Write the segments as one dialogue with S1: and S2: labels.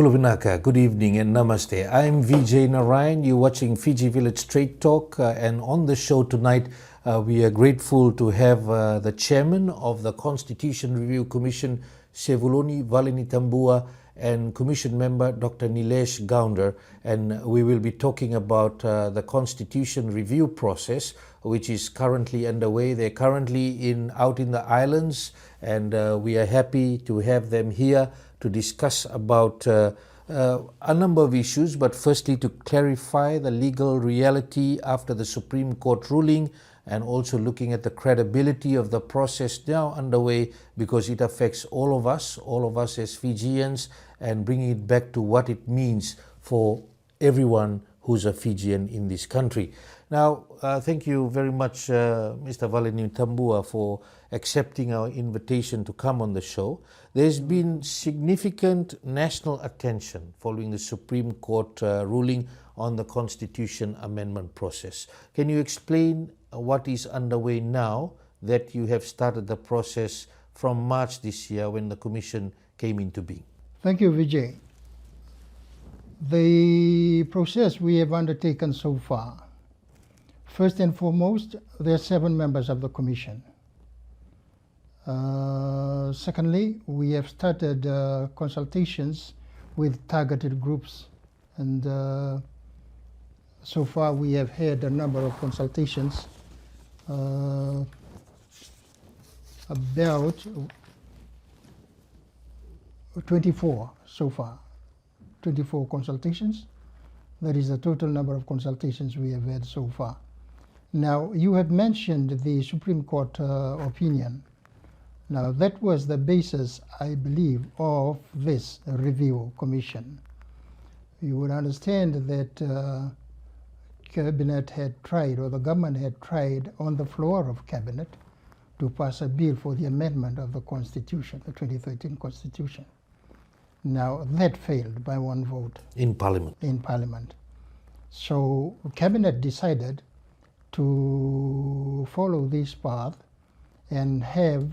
S1: Vinaka, good evening and namaste. I'm Vijay Narayan. You're watching Fiji Village Straight Talk, and on the show tonight we are grateful to have the chairman of the Constitution Review Commission, Sevuloni Valenitabua, and Commission member Dr Neelesh Gounder, and we will be talking about the Constitution review process, which is currently underway. They're currently out in the islands, and we are happy to have them here to discuss about a number of issues, but firstly to clarify the legal reality after the Supreme Court ruling, and also looking at the credibility of the process now underway, because it affects all of us as Fijians, and bringing it back to what it means for everyone who's a Fijian in this country. Now, thank you very much, Mr. Valenitabua, for accepting our invitation to come on the show. There's been significant national attention following the Supreme Court ruling on the Constitution amendment process. Can you explain what is underway now that you have started the process from March this year when the Commission came into being?
S2: Thank you, Vijay. The process we have undertaken so far, first and foremost, there are 7 members of the Commission. Secondly, we have started consultations with targeted groups, and so far we have had a number of consultations, about 24 so far, 24 consultations. That is the total number of consultations we have had so far. Now, you have mentioned the Supreme Court opinion. Now, that was the basis, I believe, of this review commission. You would understand that Cabinet had tried, or the government had tried on the floor of Cabinet, to pass a bill for the amendment of the Constitution, the 2013 Constitution. Now, that failed by 1 vote.
S1: In Parliament.
S2: In Parliament. So, Cabinet decided to follow this path and have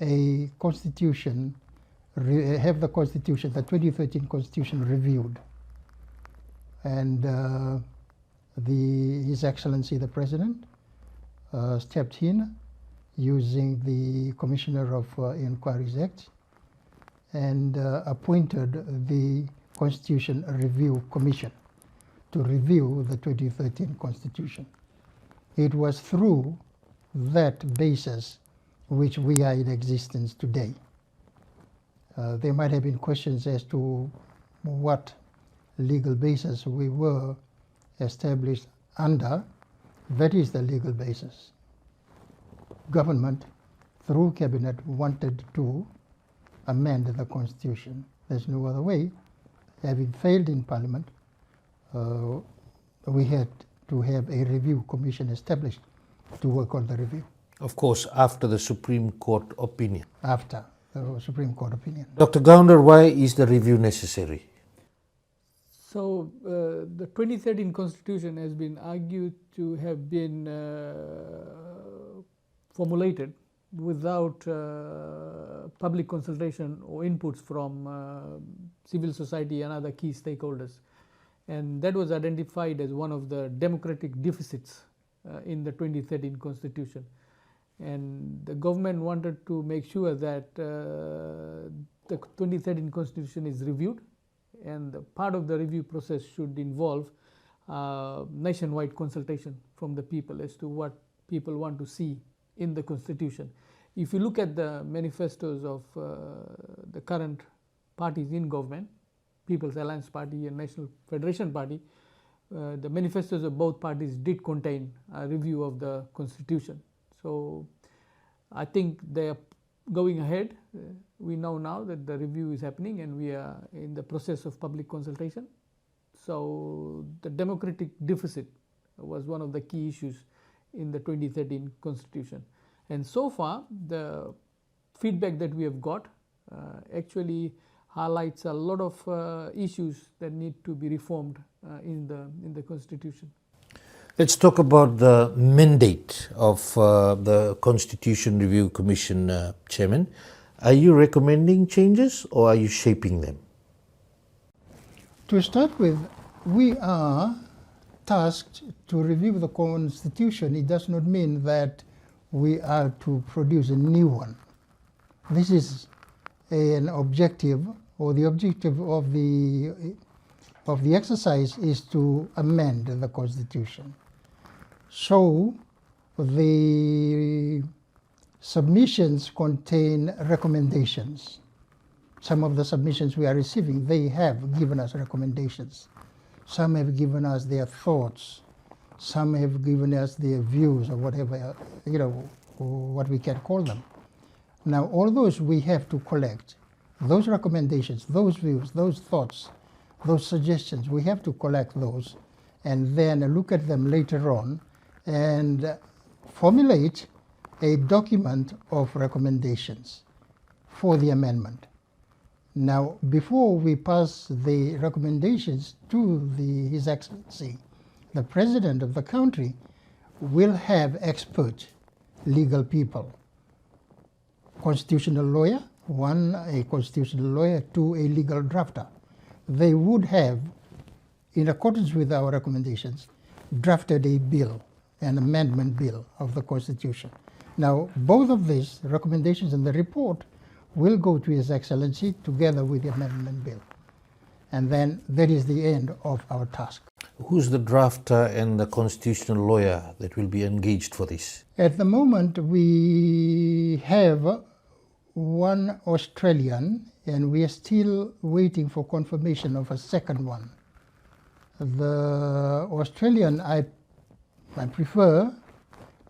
S2: a constitution, have the Constitution, the 2013 Constitution reviewed. And His Excellency the President stepped in using the Commissioner of Inquiries Act and appointed the Constitution Review Commission to review the 2013 Constitution. It was through that basis which we are in existence today. There might have been questions as to what legal basis we were established under. That is the legal basis. Government, through Cabinet, wanted to amend the Constitution. There's no other way. Having failed in Parliament, we had to have a review commission established to work on the review.
S1: Of course, after the Supreme Court opinion.
S2: After the Supreme Court opinion.
S1: Dr. Gounder, why is the review necessary?
S3: So, the 2013 Constitution has been argued to have been formulated without public consultation or inputs from civil society and other key stakeholders. And that was identified as one of the democratic deficits in the 2013 Constitution. And the government wanted to make sure that the 2013 Constitution is reviewed, and part of the review process should involve nationwide consultation from the people as to what people want to see in the Constitution. If you look at the manifestos of the current parties in government, People's Alliance Party and National Federation Party, the manifestos of both parties did contain a review of the Constitution. So I think they are going ahead. We know now that the review is happening and we are in the process of public consultation. So the democratic deficit was one of the key issues in the 2013 Constitution. And so far, the feedback that we have got actually highlights a lot of issues that need to be reformed in the Constitution.
S1: Let's talk about the mandate of the Constitution Review Commission Chairman. Are you recommending changes or are you shaping them?
S2: To start with, we are tasked to review the Constitution. It does not mean that we are to produce a new one. This is an objective, or the objective of the exercise is to amend the Constitution. So the submissions contain recommendations. Some of the submissions we are receiving, they have given us recommendations. Some have given us their thoughts. Some have given us their views, or whatever, what we can call them. Now, all those we have to collect. Those recommendations, those views, those thoughts, those suggestions, we have to collect those and then look at them later on and formulate a document of recommendations for the amendment. Now, before we pass the recommendations to His Excellency, the President of the country will have expert legal people, constitutional lawyer, one a constitutional lawyer, two a legal drafter. They would have, in accordance with our recommendations, drafted a bill, an amendment bill of the Constitution. Now, both of these recommendations and the report will go to His Excellency together with the amendment bill. And then that is the end of our task.
S1: Who's the drafter and the constitutional lawyer that will be engaged for this?
S2: At the moment, we have one Australian, and we are still waiting for confirmation of a second one. The Australian, I prefer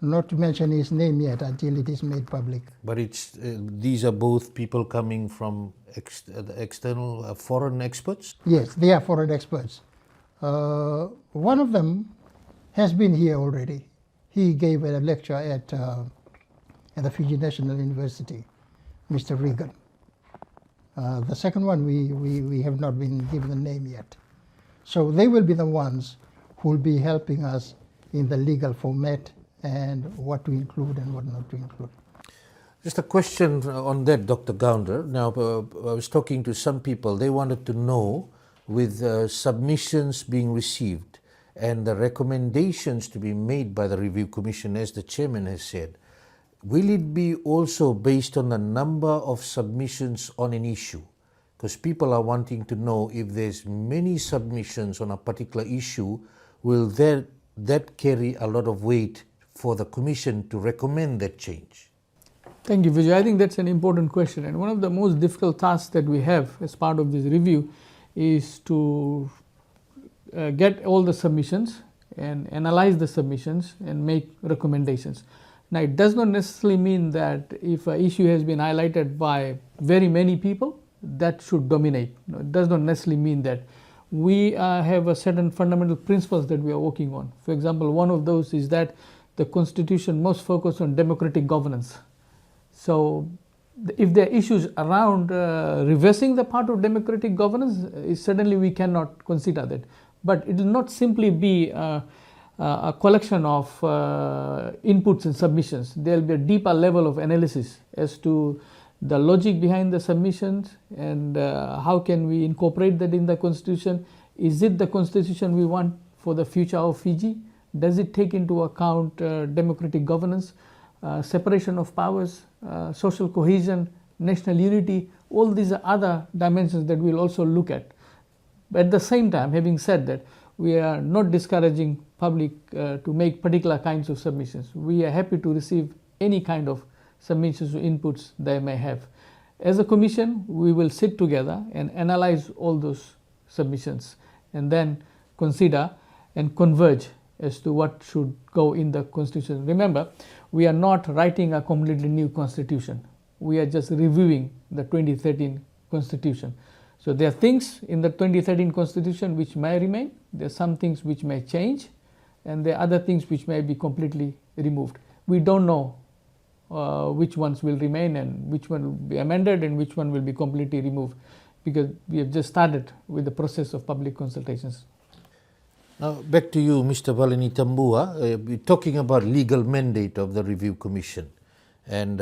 S2: not to mention his name yet until it is made public.
S1: But it's these are both people coming from external foreign experts?
S2: Yes, they are foreign experts. One of them has been here already. He gave a lecture at the Fiji National University, Mr. Regan. The second one, we have not been given a name yet. So they will be the ones who will be helping us in the legal format and what to include and what not to include.
S1: Just a question on that, Dr. Gounder. Now, I was talking to some people. They wanted to know, with submissions being received and the recommendations to be made by the Review Commission, as the Chairman has said, will it be also based on the number of submissions on an issue? Because people are wanting to know, if there's many submissions on a particular issue, will that carry a lot of weight for the Commission to recommend that change?
S3: Thank you, Vijay. I think that's an important question, and one of the most difficult tasks that we have as part of this review is to get all the submissions and analyze the submissions and make recommendations. Now, it does not necessarily mean that if an issue has been highlighted by very many people, that should dominate. No, it does not necessarily mean that. We have a certain fundamental principles that we are working on. For example, one of those is that the Constitution must focus on democratic governance. So if there are issues around reversing the part of democratic governance, certainly we cannot consider that. But it will not simply be a collection of inputs and submissions. There will be a deeper level of analysis as to the logic behind the submissions and how can we incorporate that in the Constitution. Is it the Constitution we want for the future of Fiji? Does it take into account democratic governance, separation of powers, social cohesion, national unity? All these are other dimensions that we'll also look at. But at the same time, having said that, we are not discouraging public to make particular kinds of submissions. We are happy to receive any kind of submissions or inputs they may have. As a Commission, we will sit together and analyze all those submissions and then consider and converge as to what should go in the Constitution. Remember, we are not writing a completely new Constitution. We are just reviewing the 2013 Constitution. So there are things in the 2013 Constitution which may remain, there are some things which may change, and there are other things which may be completely removed. We don't know which ones will remain and which one will be amended and which one will be completely removed, because we have just started with the process of public consultations.
S1: Now, back to you, Mr. Valenitabua. We're talking about legal mandate of the Review Commission. And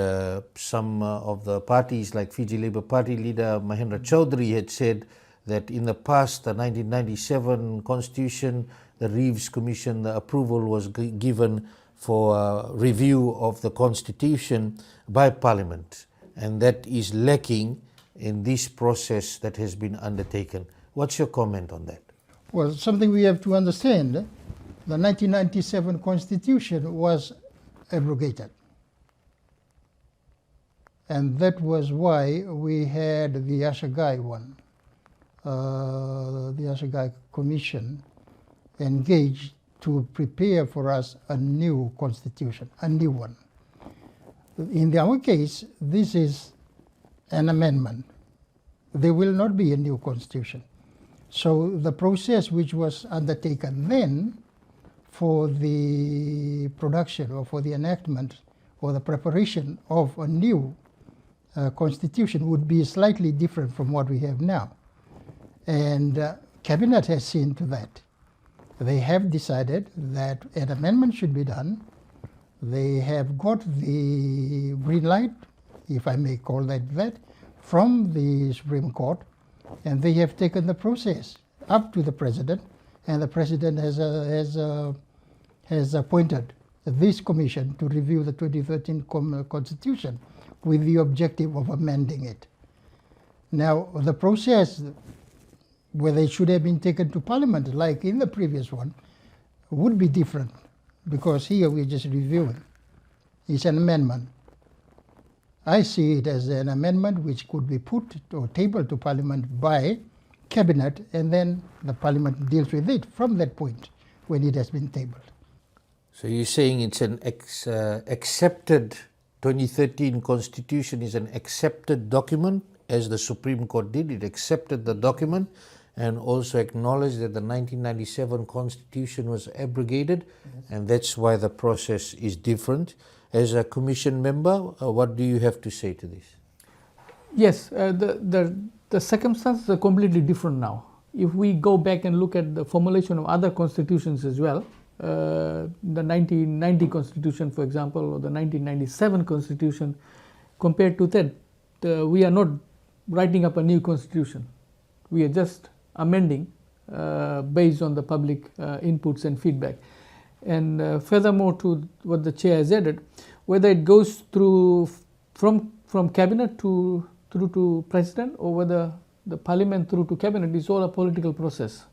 S1: some of the parties, like Fiji Labour Party leader Mahendra Chaudhry, had said that in the past, the 1997 Constitution, the Reeves Commission, the approval was given for review of the Constitution by Parliament, and that is lacking in this process that has been undertaken. What's your comment on that?
S2: Well, something we have to understand, the 1997 Constitution was abrogated. And that was why we had the Ashagai one, the Ashagai Commission engaged to prepare for us a new constitution, a new one. In our case, this is an amendment. There will not be a new constitution. So the process which was undertaken then for the production or for the enactment or the preparation of a new constitution would be slightly different from what we have now. And Cabinet has seen to that. They have decided that an amendment should be done. They have got the green light, if I may call that, from the Supreme Court, and they have taken the process up to the President, and the President has appointed this commission to review the 2013 Constitution with the objective of amending it. Now, the process, whether it should have been taken to Parliament like in the previous one, would be different, because here we're just reviewing. It's an amendment. I see it as an amendment which could be put or tabled to Parliament by Cabinet, and then the Parliament deals with it from that point when it has been tabled.
S1: So you're saying it's an accepted 2013 Constitution is an accepted document, as the Supreme Court did. It accepted the document and also acknowledged that the 1997 Constitution was abrogated, yes, and that's why the process is different. As a Commission member, what do you have to say to this? Yes,
S3: the circumstances are completely different now. If we go back and look at the formulation of other constitutions as well, the 1990 Constitution, for example, or the 1997 Constitution, compared to that, we are not writing up a new constitution. We are just amending based on the public inputs and feedback. And furthermore, to what the chair has added, whether it goes through from cabinet through to president, or whether the parliament through to cabinet, is all a political process,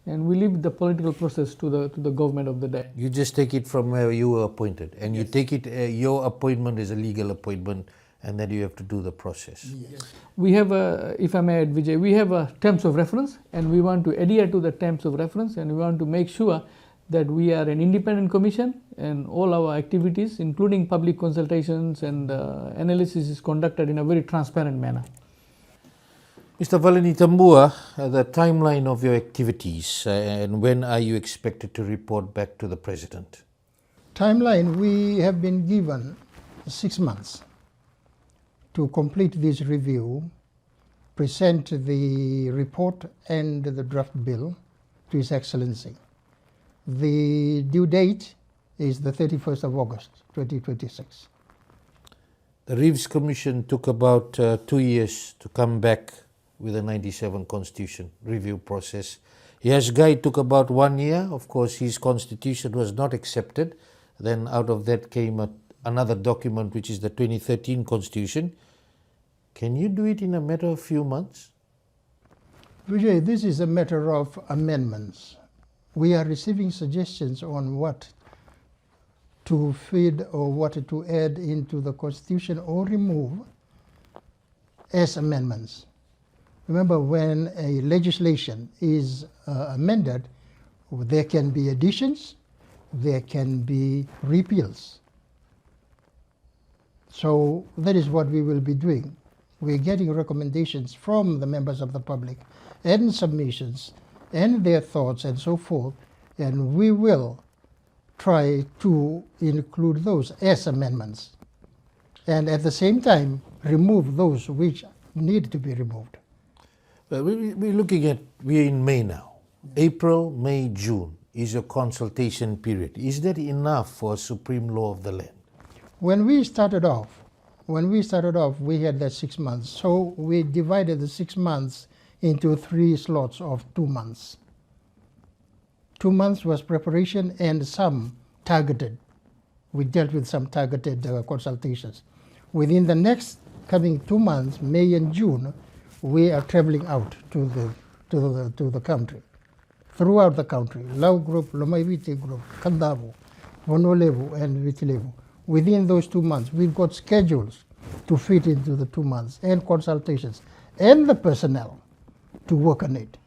S3: and we leave the political process to the government of the day.
S1: You just take it from where you were appointed, and yes, you take it. Your appointment is a legal appointment, and then you have to do the process.
S3: Yes. We have if I may add, Vijay, we have terms of reference, and we want to adhere to the terms of reference, and we want to make sure that we are an independent commission, and all our activities, including public consultations and analysis, is conducted in a very transparent manner.
S1: Mr. Valenitabua, the timeline of your activities, and when are you expected to report back to the President?
S2: Timeline, we have been given 6 months to complete this review, present the report and the draft bill to His Excellency. The due date is the 31st of August, 2026.
S1: The Reeves Commission took about 2 years to come back with the 97 Constitution review process. Ashagai took about 1 year. Of course, his constitution was not accepted. Then out of that came another document, which is the 2013 Constitution. Can you do it in a matter of few months?
S2: Vijay, this is a matter of amendments. We are receiving suggestions on what to feed or what to add into the Constitution or remove as amendments. Remember, when a legislation is amended, there can be additions, there can be repeals. So that is what we will be doing. We're getting recommendations from the members of the public and submissions and their thoughts and so forth, and we will try to include those as amendments, and at the same time remove those which need to be removed.
S1: Well, we're looking at, we're in May now. April, May, June is your consultation period. Is that enough for a supreme law of the land?
S2: When we started off, we had that 6 months. So we divided the 6 months into 3 slots of 2 months. 2 months was preparation and some targeted. We dealt with some targeted consultations. Within the next coming 2 months, May and June, we are traveling out to the country, throughout the country. Lau group, Lomaiviti group, Kandavu, Vonolevu, and Vitilevu. Within those 2 months, we've got schedules to fit into the 2 months and consultations and the personnel to work on it.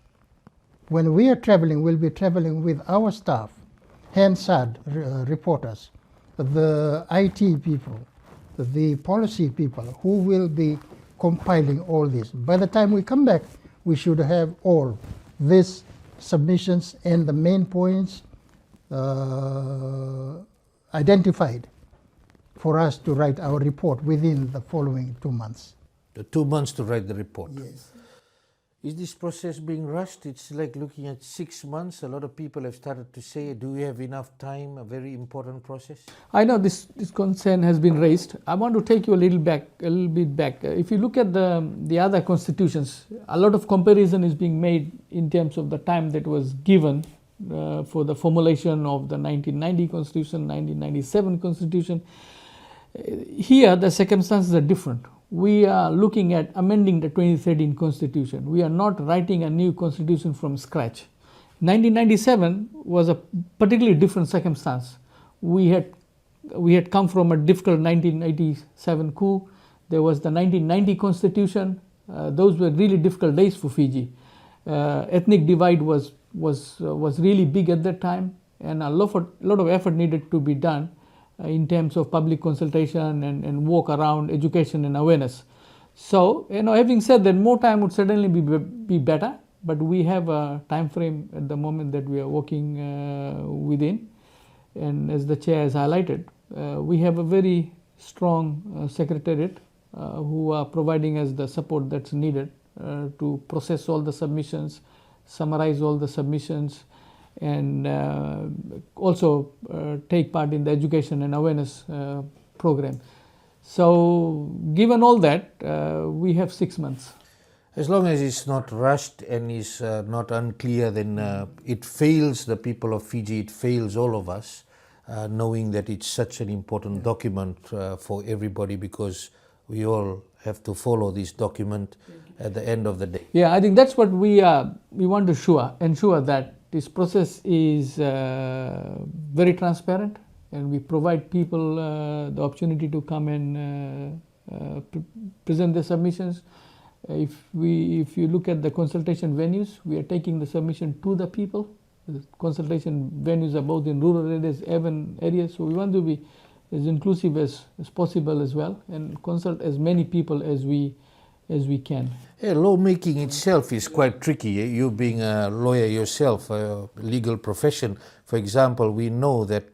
S2: When we are traveling, we'll be traveling with our staff, Hansard reporters, the IT people, the policy people who will be compiling all this. By the time we come back, we should have all these submissions and the main points identified for us to write our report within the following 2 months.
S1: The 2 months to write the report.
S2: Yes.
S1: Is this process being rushed? It's like looking at 6 months. A lot of people have started to say, do we have enough time? A very important process.
S3: I know this concern has been raised. I want to take you a little bit back. If you look at the other constitutions, a lot of comparison is being made in terms of the time that was given for the formulation of the 1990 Constitution, 1997 Constitution. Here, the circumstances are different. We are looking at amending the 2013 Constitution. We are not writing a new Constitution from scratch. 1997 was a particularly different circumstance. We had come from a difficult 1987 coup. There was the 1990 Constitution. Those were really difficult days for Fiji. Ethnic divide was really big at that time, and a lot of effort needed to be done in terms of public consultation and walk around education and awareness. So, having said that, more time would certainly be better, but we have a time frame at the moment that we are working within. And as the chair has highlighted, we have a very strong secretariat who are providing us the support that's needed to process all the submissions, summarize all the submissions, and also take part in the education and awareness program. So given all that, we have 6 months.
S1: As long as it's not rushed and is not unclear, then it fails the people of Fiji, it fails all of us, knowing that it's such an important document for everybody, because we all have to follow this document at the end of the day.
S3: Yeah, I think that's what we want to ensure that this process is very transparent, and we provide people the opportunity to come and present their submissions. If you look at the consultation venues, we are taking the submission to the people. The consultation venues are both in rural areas, urban areas, so we want to be as inclusive as possible as well, and consult as many people as we can.
S1: Yeah, lawmaking itself is quite tricky. You being a lawyer yourself, a legal profession, for example, we know that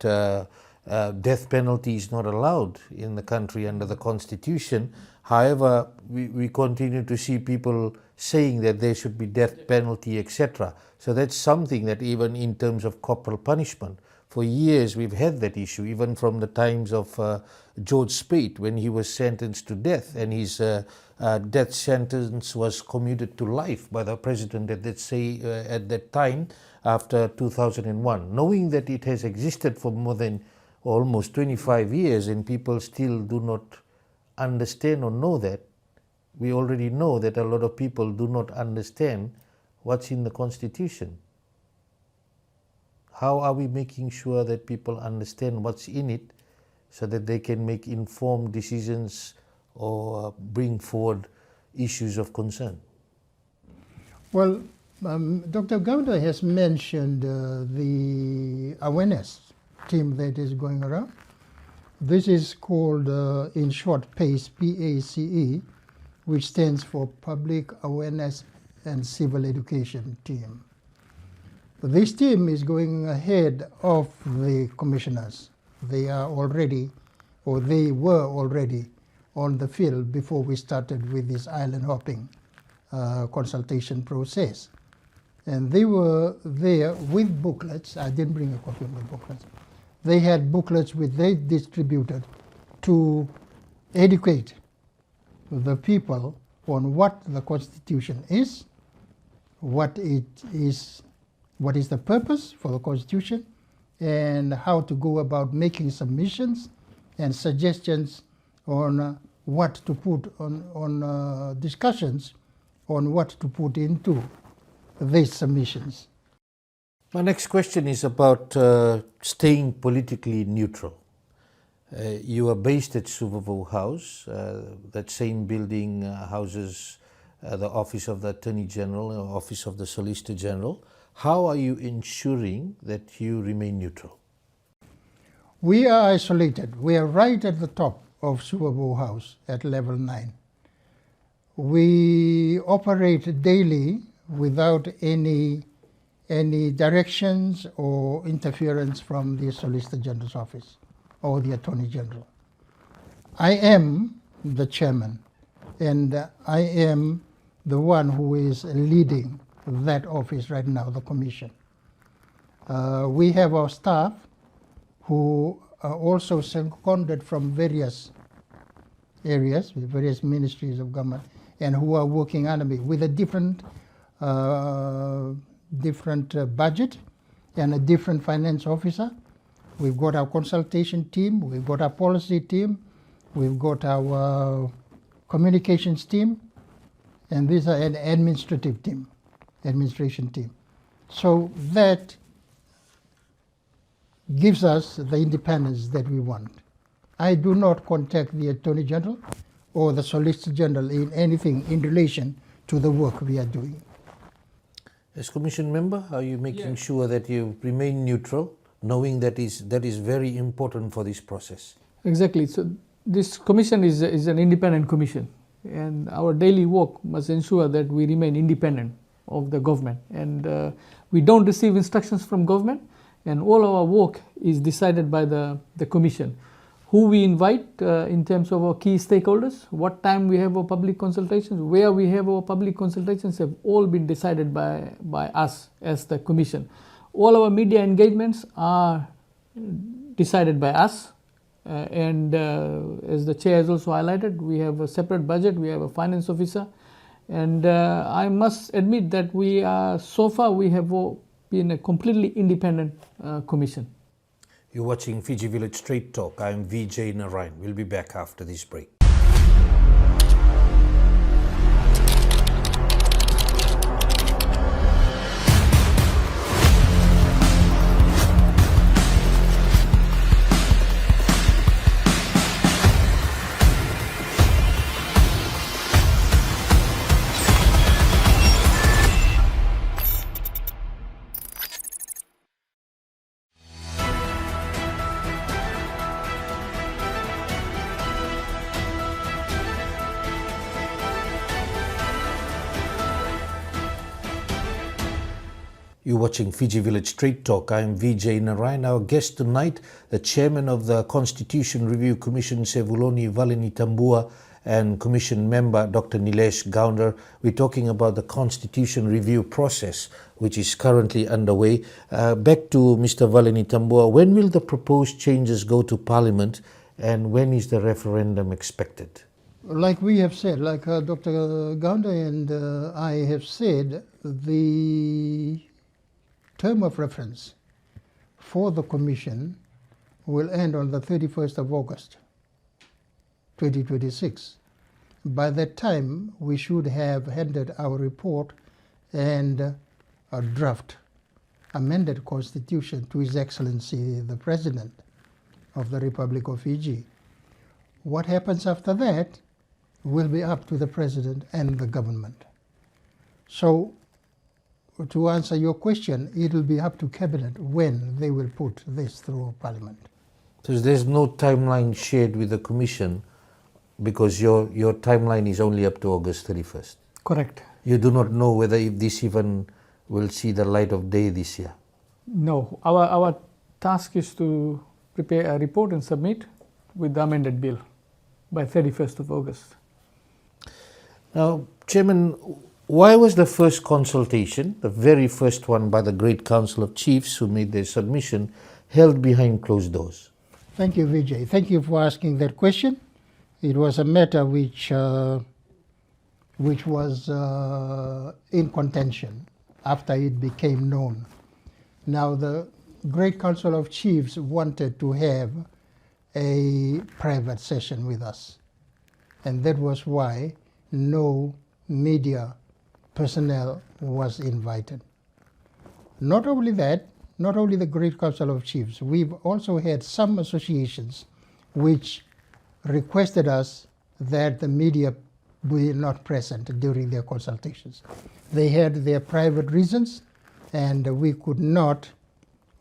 S1: death penalty is not allowed in the country under the Constitution. However, we continue to see people saying that there should be death penalty, etc. So that's something that even in terms of corporal punishment, for years we've had that issue, even from the times of George Speight, when he was sentenced to death, and his death sentence was commuted to life by the president at that time after 2001. Knowing that it has existed for more than almost 25 years and people still do not understand or know that, we already know that a lot of people do not understand what's in the Constitution. How are we making sure that people understand what's in it so that they can make informed decisions or bring forward issues of concern?
S2: Well, Dr. Gounder has mentioned the awareness team that is going around. This is called, in short, PACE, P-A-C-E, which stands for Public Awareness and Civil Education Team. This team is going ahead of the commissioners. They are already, or they were already, on the field before we started with this island hopping consultation process. And they were there with booklets. I didn't bring a copy of the booklets. They had booklets which they distributed to educate the people on what the Constitution is what is the purpose for the Constitution, and how to go about making submissions and suggestions on what to put on discussions on what to put into these submissions.
S1: My next question is about staying politically neutral. You are based at Sevuloni House. That same building houses the Office of the Attorney General and Office of the Solicitor General. How are you ensuring that you remain neutral?
S2: We are isolated. We are right at the top of Sevuloni House at level 9. We operate daily without any directions or interference from the Solicitor General's office or the Attorney General. I am the chairman, and I am the one who is leading that office right now, the commission. We have our staff who are also seconded from various areas, various ministries of government, and who are working under me with a different budget and a different finance officer. We've got our consultation team, we've got our policy team, we've got our communications team, and these are an administration team. So that gives us the independence that we want. I do not contact the Attorney General or the Solicitor General in anything in relation to the work we are doing.
S1: As Commission member, are you making sure that you remain neutral, knowing that is very important for this process?
S3: Exactly. So this commission is an independent commission, and our daily work must ensure that we remain independent of the government, and we don't receive instructions from government, and all our work is decided by the commission. Who we invite in terms of our key stakeholders, what time we have our public consultations, where we have our public consultations have all been decided by us as the commission. All our media engagements are decided by us, and as the chair has also highlighted, we have a separate budget, we have a finance officer, and I must admit that so far we have been a completely independent commission.
S1: You're watching Fiji Village Straight Talk. I'm Vijay Narayan. We'll be back after this break. You're watching Fiji Village Straight Talk. I'm Vijay Narayan. Our guest tonight, the chairman of the Constitution Review Commission, Sevuloni, Valenitabua, and Commission member, Dr Neelesh Gounder. We're talking about the Constitution Review process, which is currently underway. Back to Mr Valenitabua. When will the proposed changes go to Parliament, and when is the referendum expected?
S2: Like we have said, like Dr Gounder and I have said, the term of reference for the Commission will end on the 31st of August 2026. By that time, we should have handed our report and a draft amended Constitution to His Excellency the President of the Republic of Fiji. What happens after that will be up to the President and the government. So, to answer your question, it will be up to Cabinet when they will put this through Parliament.
S1: So there's no timeline shared with the Commission because your timeline is only up to August 31st?
S3: Correct.
S1: You do not know whether if this even will see the light of day this year?
S3: No. Our task is to prepare a report and submit with the amended bill by 31st of August.
S1: Now, Chairman, why was the first consultation, the very first one by the Great Council of Chiefs who made their submission, held behind closed doors?
S2: Thank you, Vijay. Thank you for asking that question. It was a matter which was in contention after it became known. Now the Great Council of Chiefs wanted to have a private session with us, and that was why no media personnel was invited. Not only that, not only the Great Council of Chiefs, we've also had some associations which requested us that the media be not present during their consultations. They had their private reasons, and we could not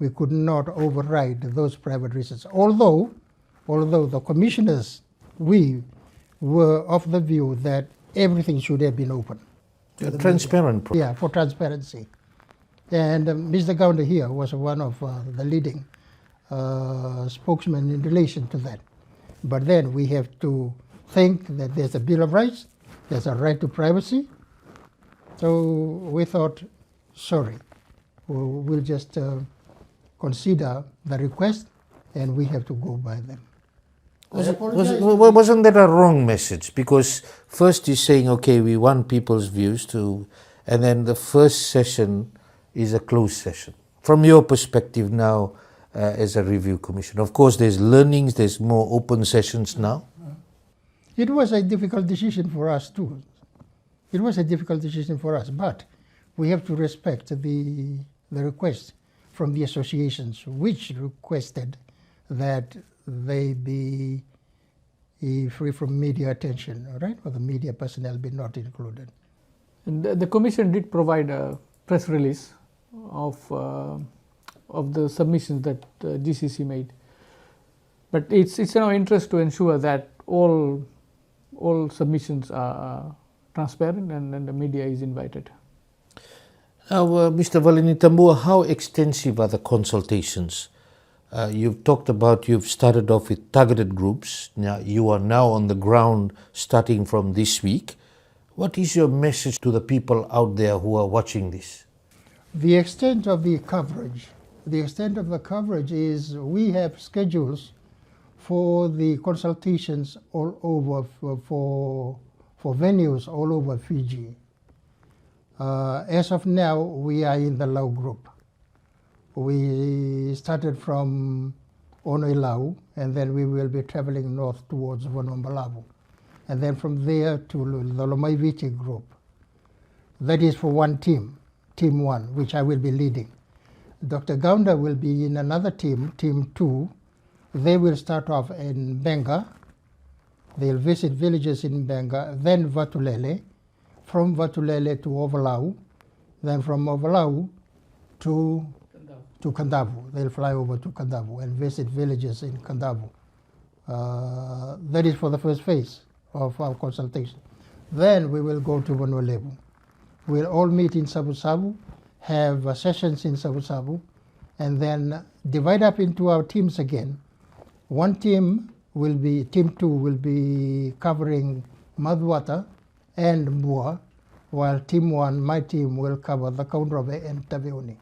S2: override those private reasons. Although the commissioners, we were of the view that everything should have been open.
S1: Transparent.
S2: Yeah, for transparency. And Mr. Gounder here was one of the leading spokesmen in relation to that. But then we have to think that there's a Bill of Rights, there's a right to privacy. So we thought, sorry, we'll just consider the request, and we have to go by them.
S1: Wasn't that a wrong message? Because first you're saying, okay, we want people's views to, and then the first session is a closed session. From your perspective now as a review commission, of course there's learnings, there's more open sessions now.
S2: It was a difficult decision for us too. It was a difficult decision for us, but we have to respect the request from the associations, which requested that they be free from media attention, all right, or the media personnel be not included.
S3: And the commission did provide a press release of the submissions that GCC made, but it's in our interest to ensure that all submissions are transparent and the media is invited.
S1: Now, Mr. Valenitabua, how extensive are the consultations? You've talked about you've started off with targeted groups. Now you are now on the ground starting from this week. What is your message to the people out there who are watching this?
S2: The extent of the coverage is we have schedules for the consultations all over for venues all over Fiji. As of now, we are in the Lau group. We started from Onoi and then we will be traveling north towards Vanumbalavu. And then from there to the Lomaiviti group. That is for one team, Team 1, which I will be leading. Dr. Gounder will be in another team, Team 2. They will start off in Benga. They'll visit villages in Benga, then Vatulele, from Vatulele to Ovalau, then from Ovalau to Kandavu. They'll fly over to Kandavu and visit villages in Kandavu. That is for the first phase of our consultation. Then we will go to Vanulevu. We'll all meet in Savu-Savu, have sessions in Savu-Savu, and then divide up into our teams again. One team will be, Team 2 will be covering Madhuata and Mua, while Team 1, my team, will cover the Kaunrove and Taveuni,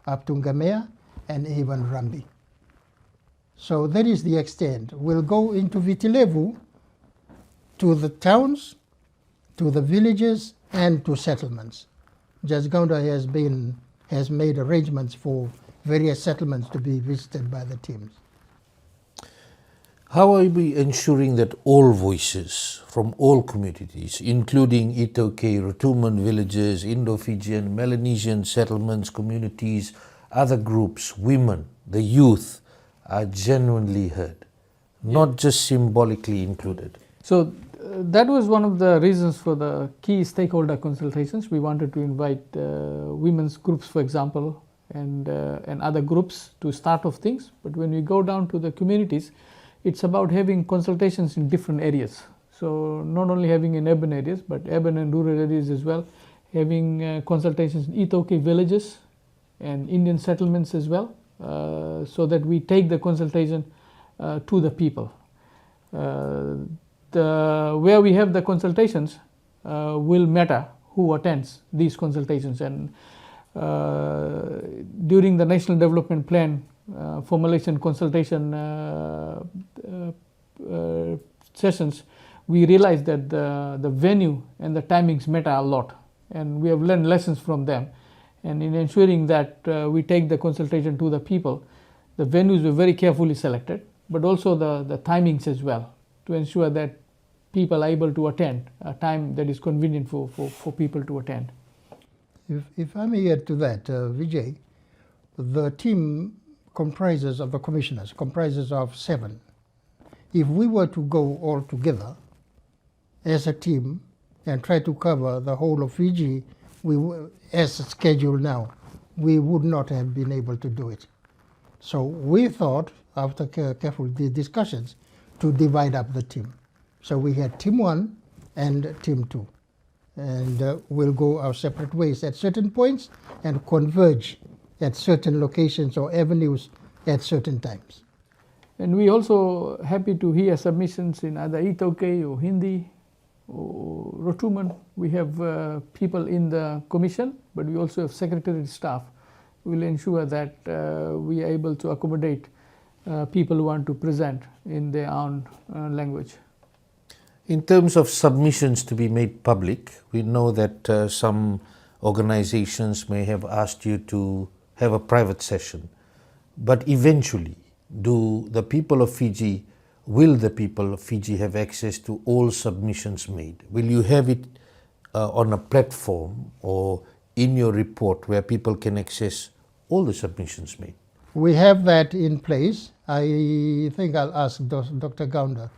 S2: up to Ngamea and even Rambi. So that is the extent. We'll go into Vitilevu, to the towns, to the villages, and to settlements. Judge Gounder has made arrangements for various settlements to be visited by the teams.
S1: How are we ensuring that all voices from all communities, including Itoke, Rotuman villages, Indo-Fijian, Melanesian settlements, communities, other groups, women, the youth, are genuinely heard, not just symbolically included? So
S3: that was one of the reasons for the key stakeholder consultations. We wanted to invite women's groups, for example, and other groups to start off things. But when we go down to the communities, it's about having consultations in different areas. So not only having in urban areas, but urban and rural areas as well, having consultations in Itoke villages and Indian settlements as well, so that we take the consultation to the people. Where we have the consultations will matter who attends these consultations. And during the National Development Plan formulation consultation sessions, we realized that the venue and the timings matter a lot, and we have learned lessons from them. And in ensuring that we take the consultation to the people, the venues were very carefully selected, but also the timings as well, to ensure that people are able to attend a time that is convenient for people to attend.
S2: If I may add to that, Vijay, the team comprises of the commissioners, comprises of 7. If we were to go all together as a team and try to cover the whole of Fiji, as scheduled now, we would not have been able to do it. So we thought, after careful discussions, to divide up the team. So we had team 1 and team 2. And we'll go our separate ways at certain points and converge at certain locations or avenues at certain times.
S3: And we also happy to hear submissions in either Itoke or Hindi or Rotuman. We have people in the commission, but we also have secretariat staff. We will ensure that we are able to accommodate people who want to present in their own language.
S1: In terms of submissions to be made public, we know that some organizations may have asked you to have a private session, but eventually, will the people of Fiji have access to all submissions made? Will you have it on a platform or in your report where people can access all the submissions made?
S2: We have that in place. I think I'll ask Dr. Gounder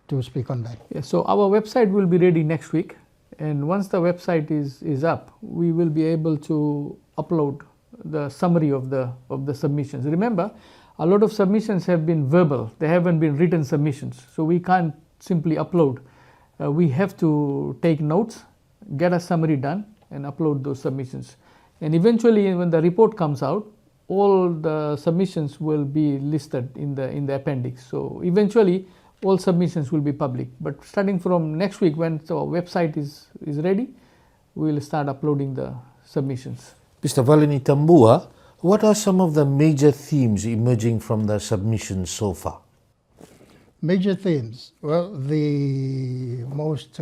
S2: to speak on that.
S3: Yeah, so our website will be ready next week, and once the website is up, we will be able to upload the summary of the submissions. Remember, a lot of submissions have been verbal, they haven't been written submissions, so we can't simply upload. We have to take notes, get a summary done, and upload those submissions. And eventually, when the report comes out, all the submissions will be listed in the appendix. So eventually, all submissions will be public. But starting from next week, when the website is ready, we will start uploading the submissions.
S1: Mr. Valenitabua, what are some of the major themes emerging from the submissions so far?
S2: Major themes. Well, the most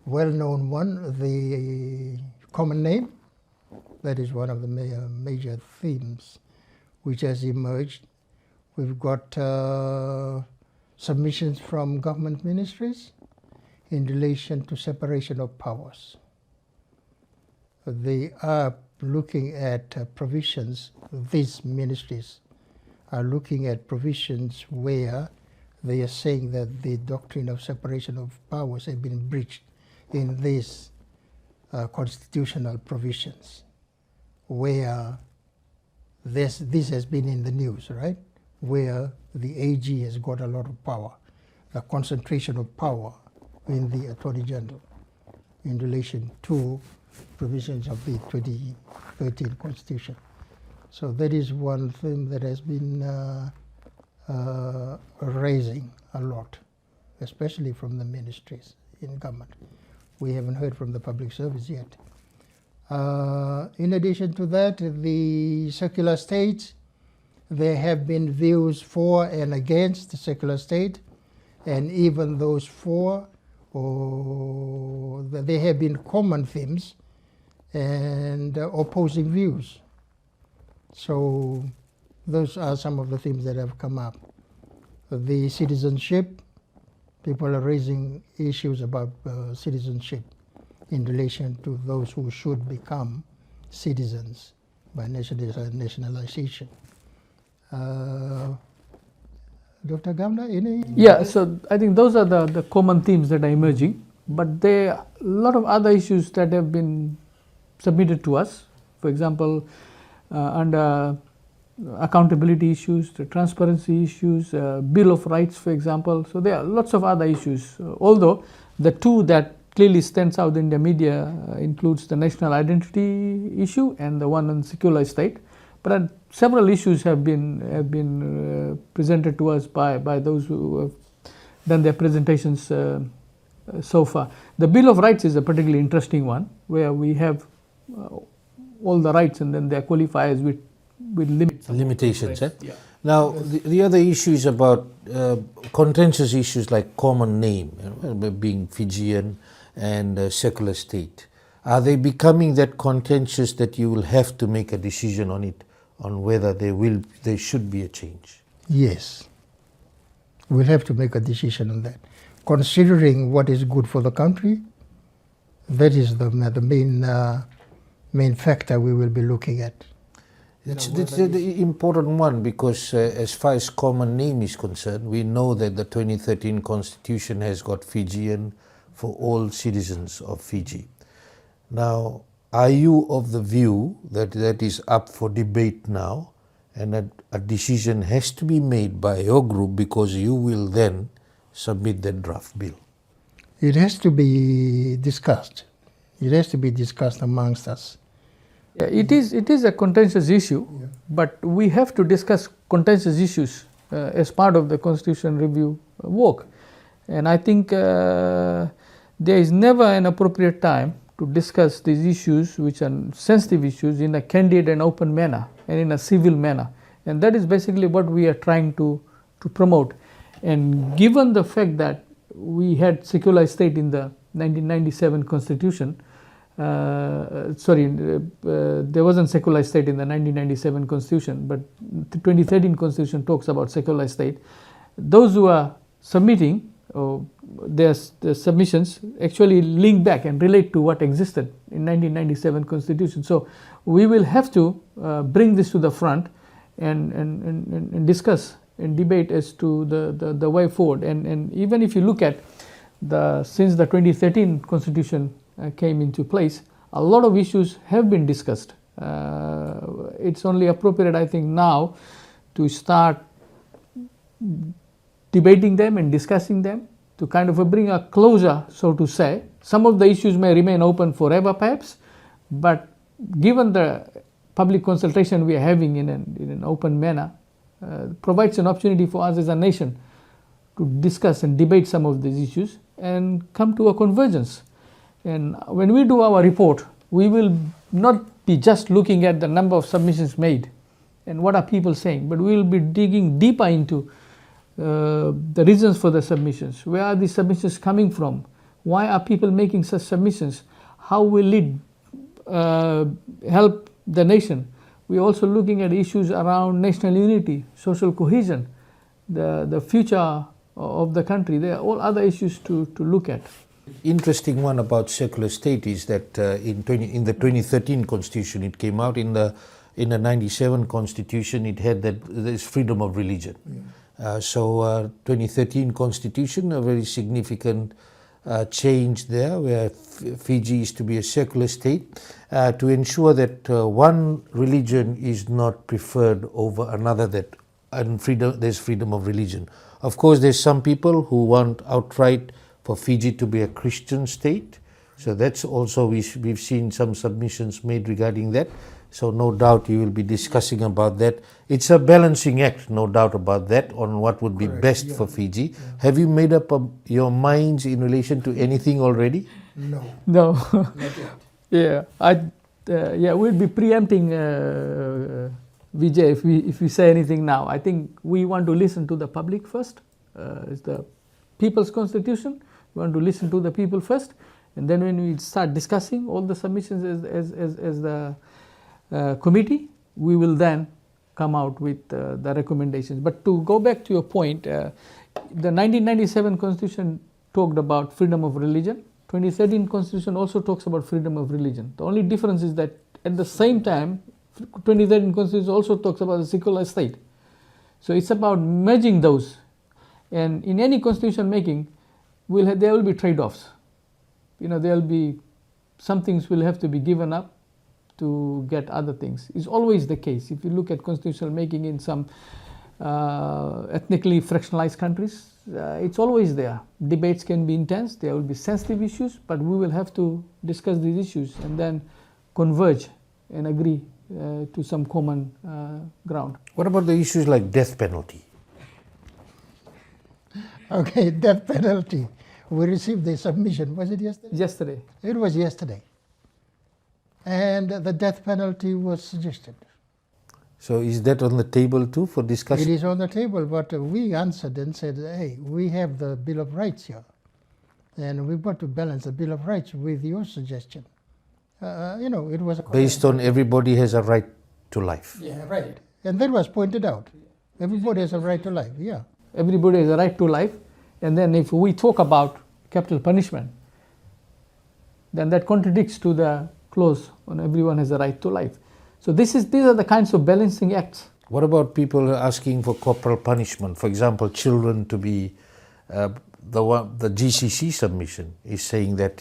S2: well-known one, the common name. That is one of the major themes which has emerged. We've got submissions from government ministries in relation to separation of powers. They are looking at provisions, these ministries are looking at provisions where they are saying that the doctrine of separation of powers have been breached in these constitutional provisions, where this has been in the news, right? Where the AG has got a lot of power, the concentration of power in the Attorney General in relation to provisions of the 2013 Constitution. So that is one thing that has been raising a lot, especially from the ministries in government. We haven't heard from the public service yet. In addition to that, the secular state, there have been views for and against the secular state, and even those for, or there have been common themes and opposing views. So those are some of the themes that have come up. The citizenship, people are raising issues about citizenship in relation to those who should become citizens by nationalization. Dr. Gounder, any?
S3: Yeah, so I think those are the common themes that are emerging, but there are a lot of other issues that have been submitted to us. For example, under accountability issues, the transparency issues, Bill of Rights, for example. So there are lots of other issues, although the two that clearly stands out in the media includes the national identity issue and the one on secular state. But several issues have been presented to us by those who have done their presentations so far. The Bill of Rights is a particularly interesting one, where we have all the rights and then there are qualifiers with
S1: limitations.
S3: Yeah.
S1: Now, the other issue is about contentious issues like common name, being Fijian and secular state. Are they becoming that contentious that you will have to make a decision on it, on whether there should be a change?
S2: Yes. We'll have to make a decision on that. Considering what is good for the country, that is the main factor we will be looking at.
S1: It's the important one, because as far as common name is concerned, we know that the 2013 constitution has got Fijian for all citizens of Fiji. Now, are you of the view that that is up for debate now, and that a decision has to be made by your group, because you will then submit that draft bill?
S2: It has to be discussed. It has to be discussed amongst us.
S3: Yeah, it is a contentious issue, but we have to discuss contentious issues as part of the constitution review work. And I think there is never an appropriate time to discuss these issues, which are sensitive issues, in a candid and open manner and in a civil manner. And that is basically what we are trying to promote. And given the fact that we had secular state in the 1997 constitution, there wasn't secular state in the 1997 constitution, but the 2013 constitution talks about secular state. Those who are submitting their submissions actually link back and relate to what existed in 1997 constitution. So we will have to bring this to the front and discuss and debate as to the way forward. And even if you look at since the 2013 constitution came into place, a lot of issues have been discussed. It's only appropriate, I think, now to start debating them and discussing them to kind of bring a closure, so to say. Some of the issues may remain open forever perhaps, but given the public consultation we are having in an open manner, provides an opportunity for us as a nation to discuss and debate some of these issues and come to a convergence. And when we do our report, we will not be just looking at the number of submissions made and what are people saying, but we will be digging deeper into the reasons for the submissions. Where are these submissions coming from? Why are people making such submissions? How will it help the nation? We are also looking at issues around national unity, social cohesion, the future of the country. There are all other issues to look at.
S1: Interesting one about secular state is that in the 2013 constitution it came out. In the 97 constitution it had that there's freedom of religion. So 2013 constitution, a very significant change there, where Fiji is to be a secular state, to ensure that one religion is not preferred over another, there's freedom of religion. Of course, there's some people who want outright for Fiji to be a Christian state. So that's also, we've seen some submissions made regarding that. So no doubt you will be discussing about that. It's a balancing act, no doubt about that, on what would be best for Fiji. Have you made up your minds in relation to anything already?
S2: No.
S3: No.
S2: Not yet.
S3: We'll be preempting Vijay if we say anything now. I think we want to listen to the public first. It's the people's constitution. We want to listen to the people first, and then when we start discussing all the submissions as the committee, we will then come out with the recommendations. But to go back to your point, the 1997 constitution talked about freedom of religion. 2013 constitution also talks about freedom of religion. The only difference is that at the same time, 2013 constitution also talks about a secular state. So it's about merging those. And in any constitution making, there will be trade-offs. There will be some things will have to be given up to get other things. It's always the case. If you look at constitutional making in some ethnically fractionalized countries, it's always there. Debates can be intense, there will be sensitive issues, but we will have to discuss these issues and then converge and agree to some common ground.
S1: What about the issues like death penalty?
S2: Okay, death penalty. We received the submission. Was it yesterday?
S3: Yesterday.
S2: It was yesterday. And the death penalty was suggested.
S1: So is that on the table too for discussion?
S2: It is on the table, but we answered and said, hey, we have the Bill of Rights here. And we've got to balance the Bill of Rights with your suggestion. It was a
S1: Based on everybody has a right to life.
S2: Yeah, right. And that was pointed out. Everybody has a right to life, yeah.
S3: Everybody has a right to life. And then if we talk about capital punishment, then that contradicts to the clause on everyone has a right to life. So these are the kinds of balancing acts.
S1: What about people asking for corporal punishment? For example, children to be, the GCC submission is saying that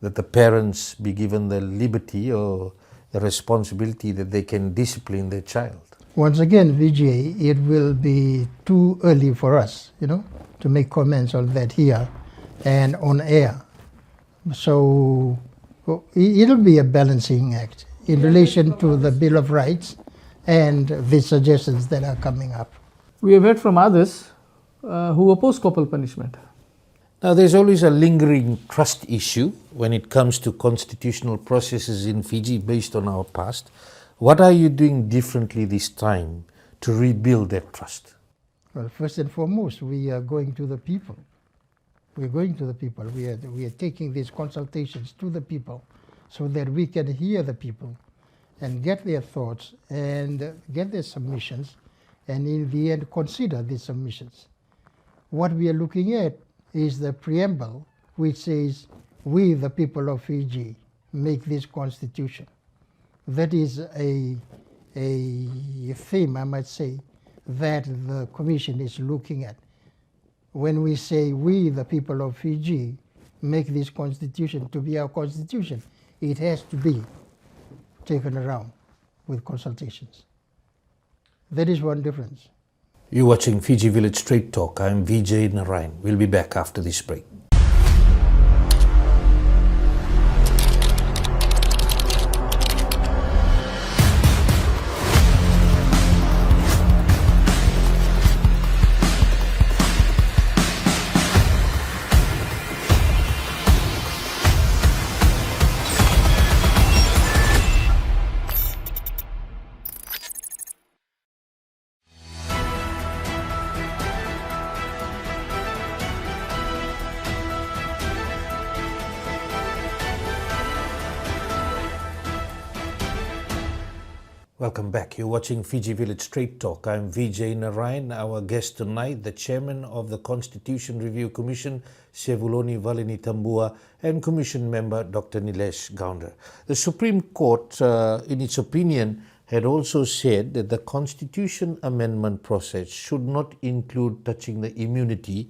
S1: the parents be given the liberty or the responsibility that they can discipline their child.
S2: Once again, Vijay, it will be too early for us, to make comments on that here and on air. So it'll be a balancing act in relation to the Bill of Rights and the suggestions that are coming up.
S3: We have heard from others who oppose corporal punishment.
S1: Now, there's always a lingering trust issue when it comes to constitutional processes in Fiji based on our past. What are you doing differently this time to rebuild that trust?
S2: Well, first and foremost, we are going to the people. We're going to the people. We are taking these consultations to the people so that we can hear the people and get their thoughts and get their submissions and in the end consider these submissions. What we are looking at is the preamble which says, we the people of Fiji make this constitution. That is a theme, I might say, that the Commission is looking at. When we say we the people of Fiji make this constitution to be our constitution, it has to be taken around with consultations. That is one difference.
S1: You're watching Fiji Village Straight Talk. I'm Vijay Narayan. We'll be back after this break. Welcome back. You're watching Fiji Village Straight Talk. I'm Vijay Narayan. Our guest tonight, the chairman of the Constitution Review Commission, Sevuloni Valenitabua, and Commission member Dr Neelesh Gounder. The Supreme Court, in its opinion, had also said that the Constitution amendment process should not include touching the immunity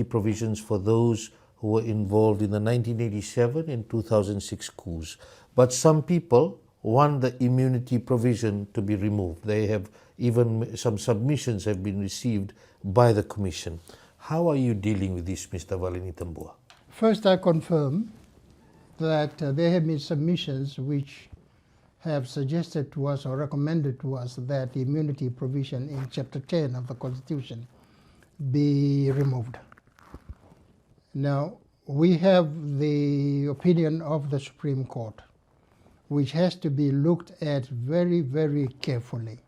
S1: provisions for those who were involved in the 1987 and 2006 coups. But some people want the immunity provision to be removed. They have even some submissions have been received by the Commission. How are you dealing with this, Mr. Valenitabua?
S2: First, I confirm that there have been submissions which have suggested to us or recommended to us that the immunity provision in Chapter 10 of the Constitution be removed. Now, we have the opinion of the Supreme Court, which has to be looked at very, very carefully.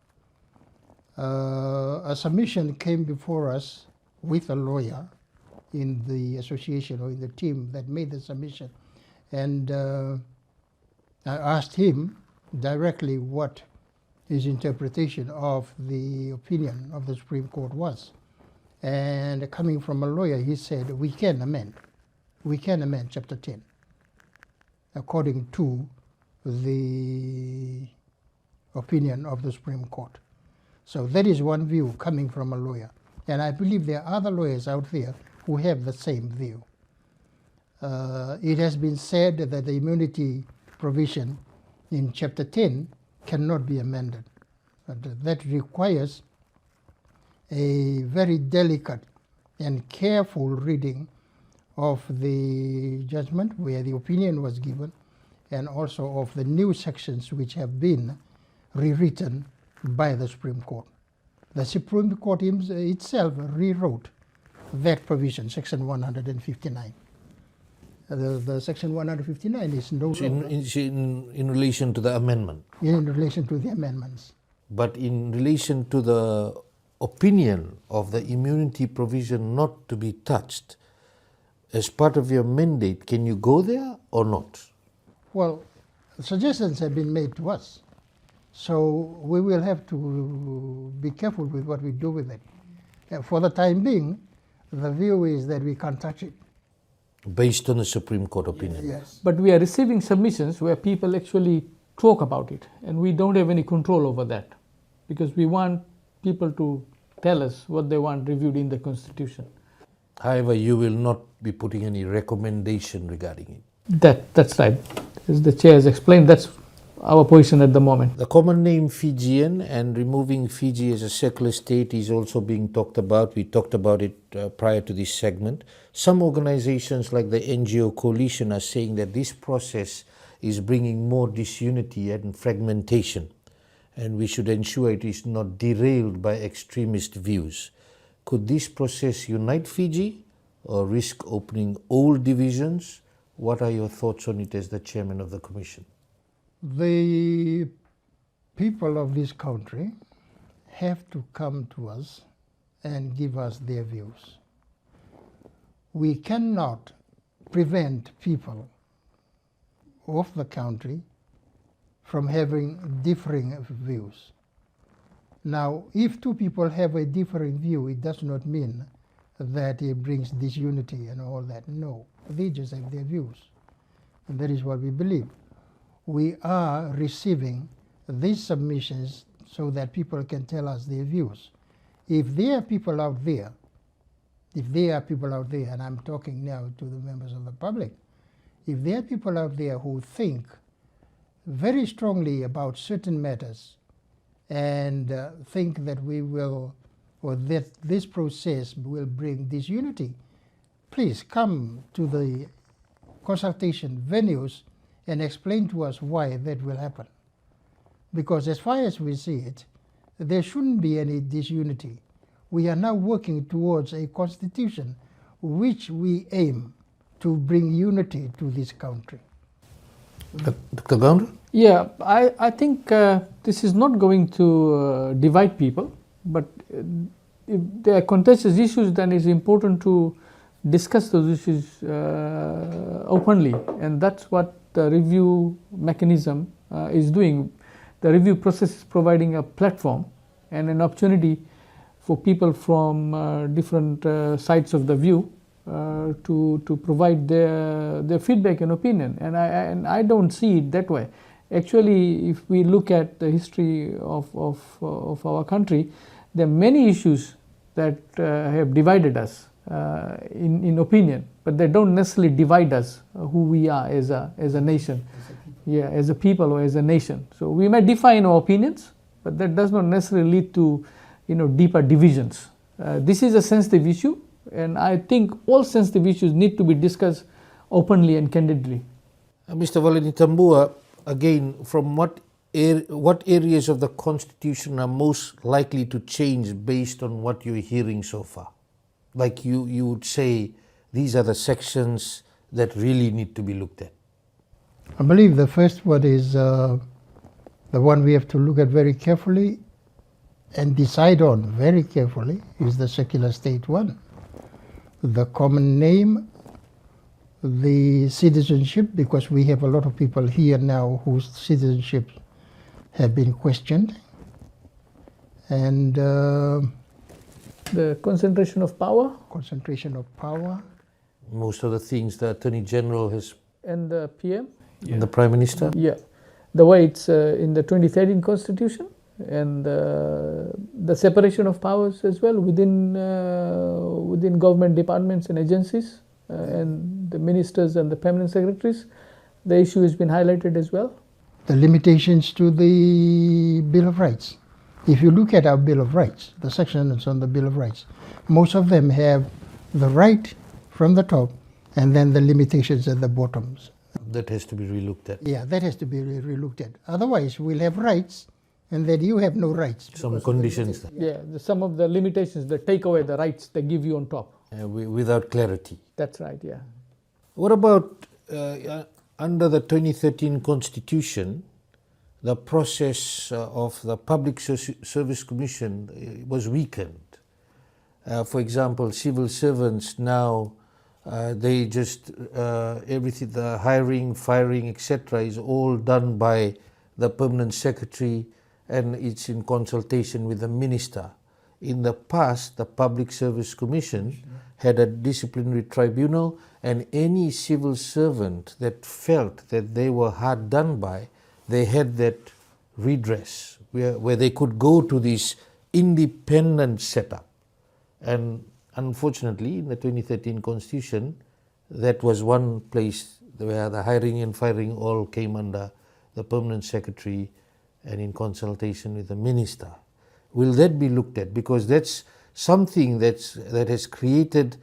S2: A submission came before us with a lawyer in the association or in the team that made the submission. And I asked him directly what his interpretation of the opinion of the Supreme Court was. And coming from a lawyer, he said, we can amend Chapter 10 according to the opinion of the Supreme Court. So that is one view coming from a lawyer. And I believe there are other lawyers out there who have the same view. It has been said that the immunity provision in Chapter 10 cannot be amended. That requires a very delicate and careful reading of the judgment where the opinion was given, and also of the new sections which have been rewritten by the Supreme Court. The Supreme Court itself rewrote that provision, Section 159. The Section 159 is no longer
S1: in relation to the amendment.
S2: In relation to the amendments.
S1: But in relation to the opinion of the immunity provision not to be touched, as part of your mandate, can you go there or not?
S2: Well, suggestions have been made to us. So we will have to be careful with what we do with it. For the time being, the view is that we can't touch it.
S1: Based on a Supreme Court opinion.
S2: Yes.
S3: But we are receiving submissions where people actually talk about it, and we don't have any control over that, because we want people to tell us what they want reviewed in the Constitution.
S1: However, you will not be putting any recommendation regarding it.
S3: That's right. As the chair has explained, that's our position at the moment.
S1: The common name Fijian and removing Fiji as a secular state is also being talked about. We talked about it prior to this segment. Some organizations like the NGO Coalition are saying that this process is bringing more disunity and fragmentation, and we should ensure it is not derailed by extremist views. Could this process unite Fiji or risk opening old divisions? What are your thoughts on it as the chairman of the commission?
S2: The people of this country have to come to us and give us their views. We cannot prevent people of the country from having differing views. Now, if two people have a differing view, it does not mean that it brings disunity and all that. No, they just have their views. And that is what we believe. We are receiving these submissions so that people can tell us their views. If there are people out there, and I'm talking now to the members of the public, if there are people out there who think very strongly about certain matters and think that we will, or that this process will bring disunity, please come to the consultation venues and explain to us why that will happen. Because as far as we see it, there shouldn't be any disunity. We are now working towards a constitution which we aim to bring unity to this country.
S1: Dr. Gounder?
S3: Yeah, I think this is not going to divide people, but if there are contentious issues, then it's important to discuss those issues openly, and that's what the review mechanism is doing. The review process is providing a platform and an opportunity for people from different sides of the view to provide their feedback and opinion, and I don't see it that way. Actually, if we look at the history of our country, there are many issues that have divided us in opinion, but they don't necessarily divide us who we are as a nation, as a people or as a nation. So we may differ in our opinions, but that does not necessarily lead to deeper divisions. This is a sensitive issue, and I think all sensitive issues need to be discussed openly and candidly.
S1: Mr. Valenitabua, again, from what areas of the Constitution are most likely to change based on what you're hearing so far? Like you would say, these are the sections that really need to be looked at.
S2: I believe the first one is the one we have to look at very carefully and decide on very carefully is the secular state one. The common name, the citizenship, because we have a lot of people here now whose citizenship have been questioned, and
S3: the concentration of power.
S1: Most of the things the Attorney General has...
S3: And the PM.
S1: And the Prime Minister?
S3: Yeah. The way it's in the 2013 Constitution, and the separation of powers as well within government departments and agencies, and the ministers and the permanent secretaries. The issue has been highlighted as well.
S2: The limitations to the Bill of Rights. If you look at our Bill of Rights, the sections on the Bill of Rights, most of them have the right from the top and then the limitations at the bottoms.
S1: That has to be relooked at.
S2: Yeah, that has to be relooked at. Otherwise, we'll have rights and then you have no rights.
S1: Some conditions.
S3: Yeah, some of the limitations that take away the rights they give you on top.
S1: Without clarity.
S3: That's right, yeah.
S1: What about under the 2013 Constitution, the process of the Public Service Commission was weakened? For example, civil servants now They just, everything, the hiring, firing, etc. is all done by the permanent secretary, and it's in consultation with the minister. In the past, the Public Service Commission had a disciplinary tribunal, and any civil servant that felt that they were hard done by, they had that redress where they could go to this independent setup. And unfortunately, in the 2013 Constitution, that was one place where the hiring and firing all came under the permanent secretary and in consultation with the minister. Will that be looked at? Because that's something that has created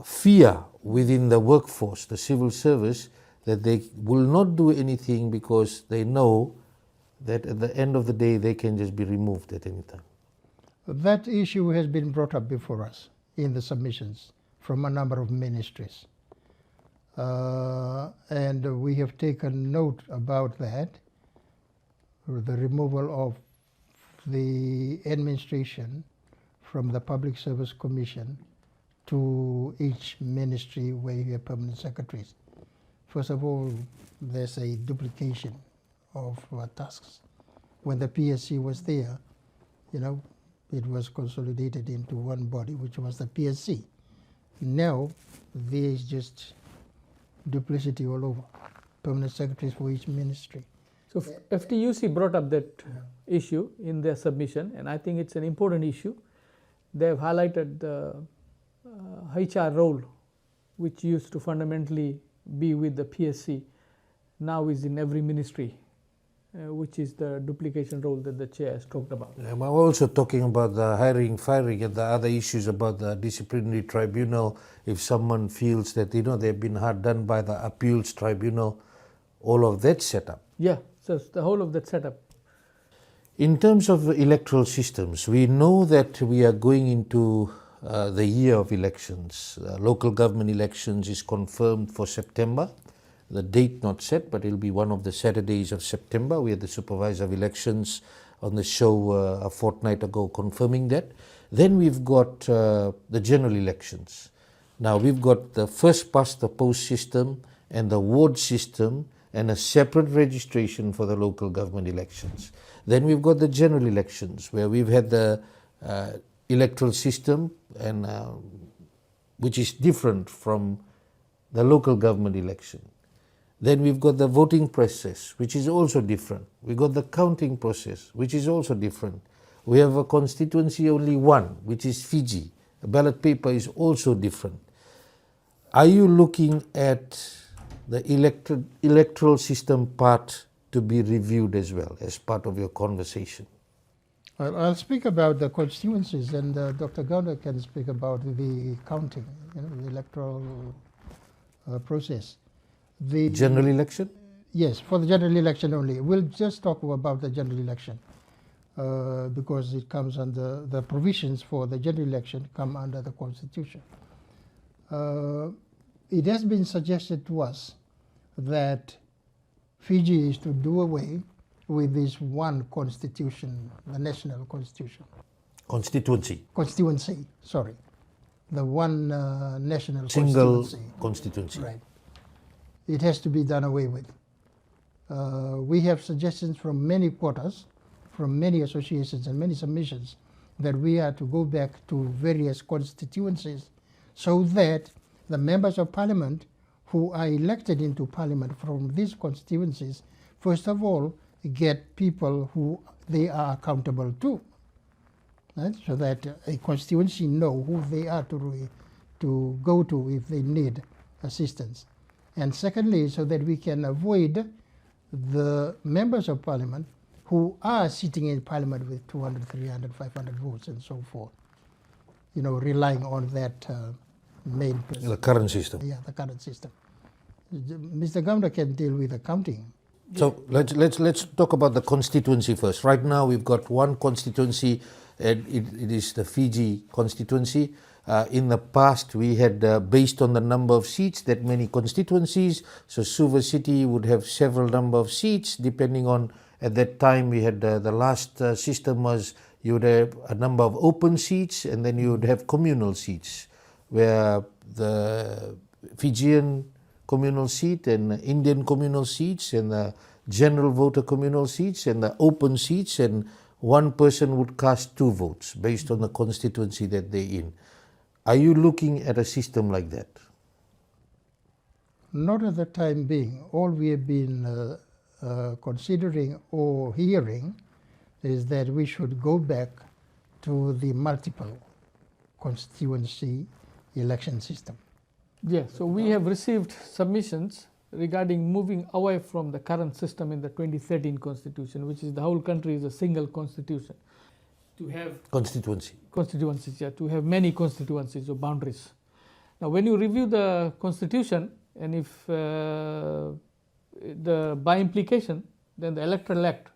S1: fear within the workforce, the civil service, that they will not do anything because they know that at the end of the day they can just be removed at any time.
S2: That issue has been brought up before us in the submissions from a number of ministries. And we have taken note about that, the removal of the administration from the Public Service Commission to each ministry where you have permanent secretaries. First of all, there's a duplication of tasks. When the PSC was there, it was consolidated into one body, which was the PSC. Now, there is just duplicity all over, permanent secretaries for each ministry.
S3: So FTUC brought up that issue in their submission, and I think it's an important issue. They have highlighted the HR role, which used to fundamentally be with the PSC, now is in every ministry, which is the duplication role that the chair has talked about.
S1: I'm also talking about the hiring, firing, and the other issues about the disciplinary tribunal. If someone feels that they've been hard done by the appeals tribunal, all of that setup.
S3: Yeah, so the whole of that setup.
S1: In terms of electoral systems, we know that we are going into the year of elections. Local government elections is confirmed for September. The date not set, but it'll be one of the Saturdays of September. We had the supervisor of elections on the show a fortnight ago confirming that. Then we've got the general elections. Now we've got the first past the post system and the ward system and a separate registration for the local government elections. Then we've got the general elections where we've had the electoral system and which is different from the local government election. Then we've got the voting process, which is also different. We've got the counting process, which is also different. We have a constituency only one, which is Fiji. A ballot paper is also different. Are you looking at the electoral system part to be reviewed as well as part of your conversation?
S2: I'll speak about the constituencies, and Dr. Gounder can speak about the counting, the electoral process. The
S1: General election?
S2: Yes, for the general election only. We'll just talk about the general election because it comes under the provisions for the general election come under the Constitution. It has been suggested to us that Fiji is to do away with this one constitution, the national constitution. Constituency, sorry. The one national
S1: Single
S2: constituency.
S1: constituency.
S2: Right. It has to be done away with. We have suggestions from many quarters, from many associations and many submissions that we are to go back to various constituencies so that the members of parliament who are elected into parliament from these constituencies, first of all, get people who they are accountable to, right? So that a constituency know who they are to go to if they need assistance. And secondly, so that we can avoid the members of parliament who are sitting in parliament with 200, 300, 500 votes and so forth, relying on that main person.
S1: The current system.
S2: Yeah, the current system. Mr. Gounder can deal with accounting.
S1: So let's talk about the constituency first. Right now we've got one constituency, and it is the Fiji constituency. In the past we had, based on the number of seats, that many constituencies. So Suva City would have several number of seats depending on, at that time we had the last system was you would have a number of open seats and then you would have communal seats. where the Fijian communal seat and Indian communal seats and the general voter communal seats and the open seats, and one person would cast 2 votes based on the constituency that they're in. Are you looking at a system like that?
S2: Not at the time being. All we have been considering or hearing is that we should go back to the multiple constituency election system.
S3: Yeah, so we have received submissions regarding moving away from the current system in the 2013 constitution, which is the whole country is a single constitution. To have constituencies, yeah, to have many constituencies or boundaries. Now, when you review the constitution, and if by implication, then the electoral act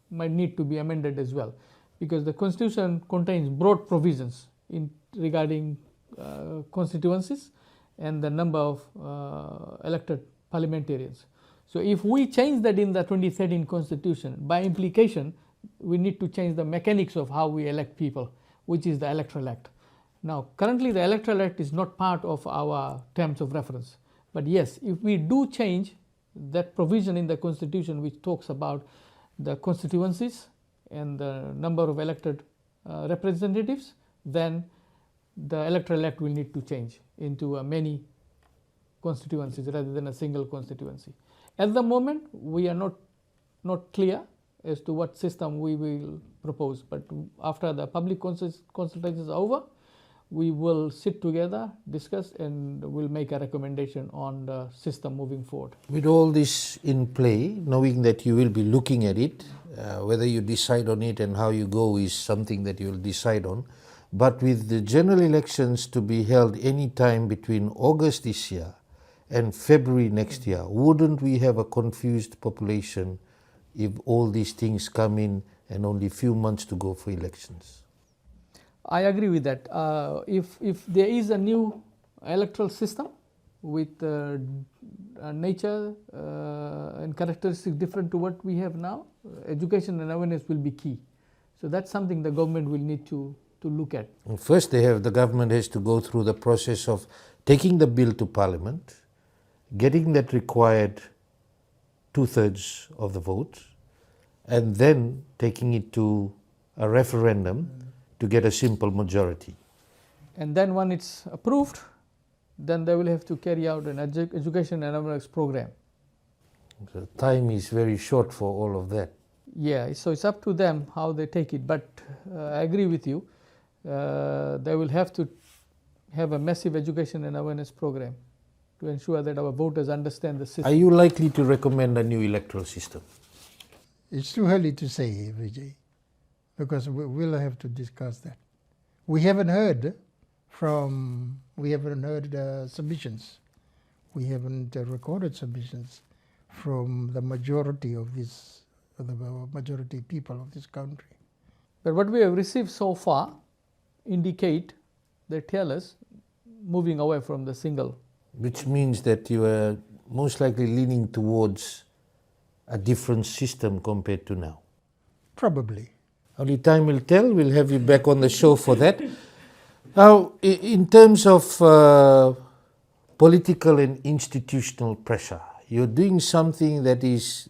S3: might need to be amended as well, because the constitution contains broad provisions regarding constituencies and the number of elected parliamentarians. So if we change that in the 2013 constitution, by implication, we need to change the mechanics of how we elect people, which is the electoral act. Now, currently the electoral act is not part of our terms of reference. But yes, if we do change that provision in the constitution which talks about the constituencies and the number of elected representatives, then the electoral act will need to change into many constituencies rather than a single constituency. At the moment, we are not clear as to what system we will propose, but after the public consultations are over, we will sit together, discuss, and we'll make a recommendation on the system moving forward.
S1: With all this in play, knowing that you will be looking at it, whether you decide on it and how you go is something that you'll decide on, but with the general elections to be held any time between August this year and February next year, wouldn't we have a confused population if all these things come in and only a few months to go for elections?
S3: I agree with that. If there is a new electoral system with nature and characteristics different to what we have now, education and awareness will be key. So that's something the government will need to look at.
S1: First, the government has to go through the process of taking the bill to Parliament, getting that required 2/3 of the vote, and then taking it to a referendum to get a simple majority.
S3: And then when it's approved, then they will have to carry out an education and awareness program.
S1: The time is very short for all of that.
S3: Yeah, so it's up to them how they take it. But I agree with you. They will have to have a massive education and awareness program to ensure that our voters understand the system.
S1: Are you likely to recommend a new electoral system?
S2: It's too early to say, Vijay, because we'll have to discuss that. We haven't heard submissions. We haven't recorded submissions from the majority of the majority people of this country.
S3: But what we have received so far they tell us moving away from the single.
S1: Which means that you are most likely leaning towards a different system compared to now.
S2: Probably.
S1: Only time will tell. We'll have you back on the show for that. Now, in terms of political and institutional pressure, you're doing something that is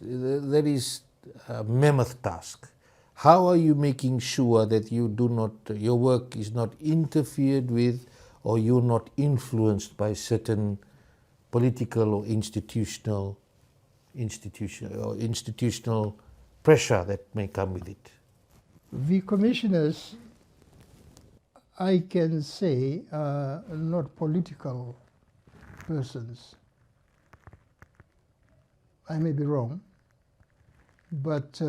S1: a mammoth task. How are you making sure that your work is not interfered with, or you're not influenced by certain political or institutional pressure that may come with it?
S2: The commissioners, I can say, are not political persons. I may be wrong, but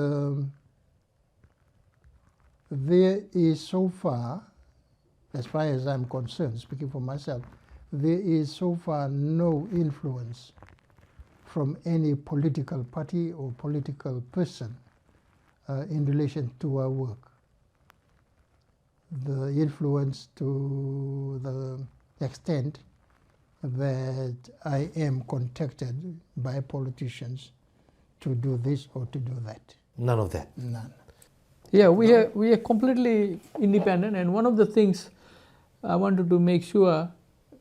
S2: there is so far, as far as I'm concerned, speaking for myself, there is so far no influence from any political party or political person in relation to our work. The influence to the extent that I am contacted by politicians to do this or to do that.
S1: None of that?
S2: None.
S3: Yeah, we are completely independent, and one of the things I wanted to make sure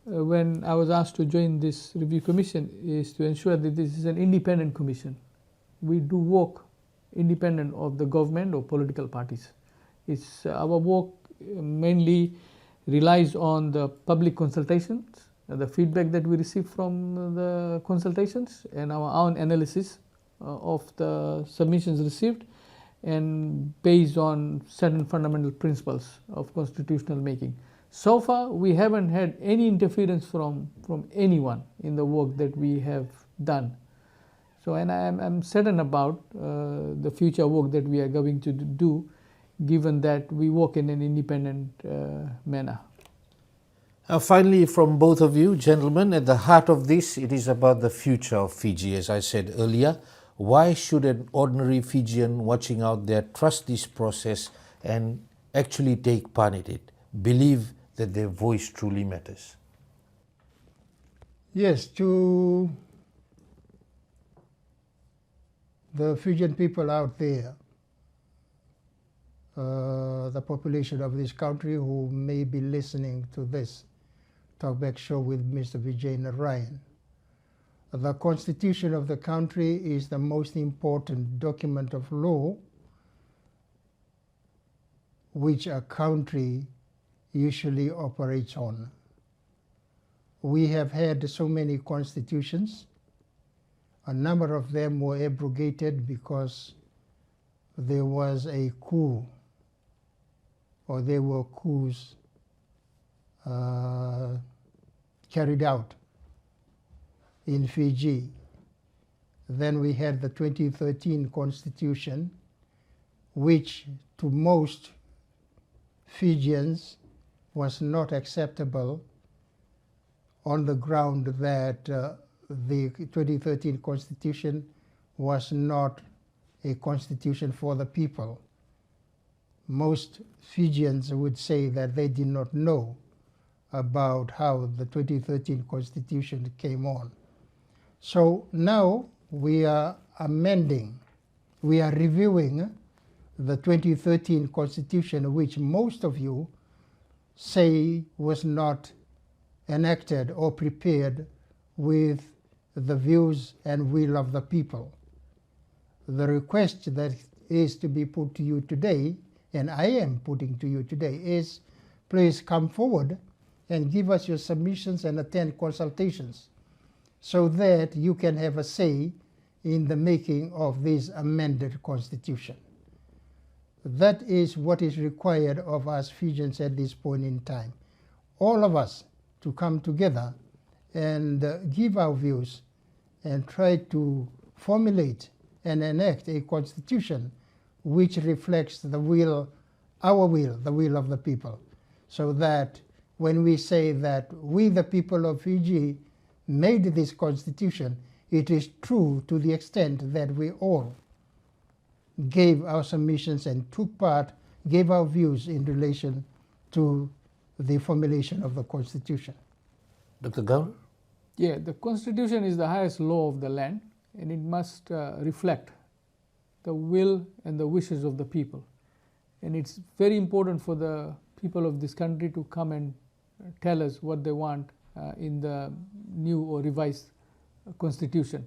S3: when I was asked to join this review commission is to ensure that this is an independent commission. We do work independent of the government or political parties. It's our work mainly relies on the public consultations, the feedback that we receive from the consultations, and our own analysis of the submissions received, and based on certain fundamental principles of constitutional making. So far, we haven't had any interference from anyone in the work that we have done. So, and I'm certain about the future work that we are going to do, given that we work in an independent manner.
S1: Finally, from both of you, gentlemen, at the heart of this, it is about the future of Fiji, as I said earlier. Why should an ordinary Fijian watching out there trust this process and actually take part in it, believe that their voice truly matters?
S2: Yes, to the Fijian people out there, the population of this country who may be listening to this talkback show with Mr. Vijay Narayan. The constitution of the country is the most important document of law which a country usually operates on. We have had so many constitutions. A number of them were abrogated because there was a coup, or there were coups carried out in Fiji. Then we had the 2013 Constitution, which to most Fijians was not acceptable on the ground that the 2013 Constitution was not a constitution for the people. Most Fijians would say that they did not know about how the 2013 Constitution came on. So now we are amending, we are reviewing the 2013 Constitution, which most of you say was not enacted or prepared with the views and will of the people. The request that is to be put to you today, and I am putting to you today, is please come forward and give us your submissions and attend consultations so that you can have a say in the making of this amended constitution. That is what is required of us Fijians at this point in time. All of us to come together and give our views and try to formulate and enact a constitution which reflects the will, our will, the will of the people, so that when we say that we, the people of Fiji, made this constitution, it is true to the extent that we all gave our submissions and took part, gave our views in relation to the formulation of the constitution.
S1: Dr. Gounder?
S3: Yeah, the constitution is the highest law of the land, and it must reflect the will and the wishes of the people. And it's very important for the people of this country to come and tell us what they want in the new or revised constitution.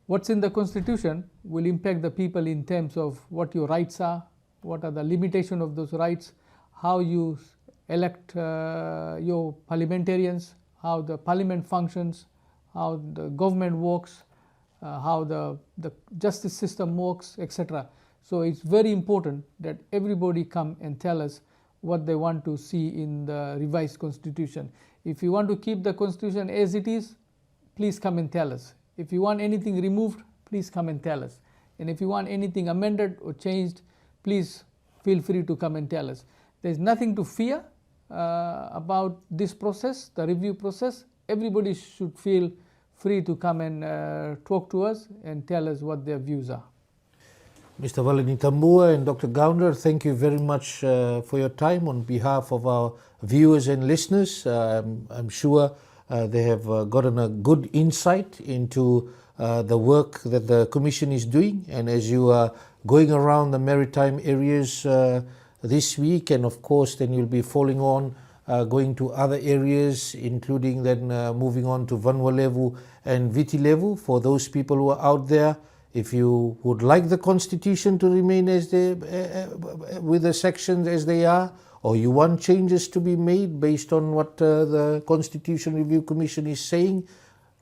S3: What's in the constitution will impact the people in terms of what your rights are, what are the limitations of those rights, how you elect your parliamentarians, how the parliament functions, how the government works, how the justice system works, etc. So it's very important that everybody come and tell us what they want to see in the revised constitution. If you want to keep the constitution as it is, please come and tell us. If you want anything removed, please come and tell us. And if you want anything amended or changed, please feel free to come and tell us. There's nothing to fear about this process, the review process. Everybody should feel free to come and talk to us and tell us what their views are.
S1: Mr. Valenitabua and Dr. Gounder, thank you very much for your time on behalf of our viewers and listeners. I'm sure they have gotten a good insight into the work that the Commission is doing, and as you are going around the maritime areas this week, and of course then you'll be following on going to other areas, including then moving on to Vanuatu and Vitilevu. For those people who are out there, if you would like the Constitution to remain as with the sections as they are, or you want changes to be made based on what the Constitution Review Commission is saying,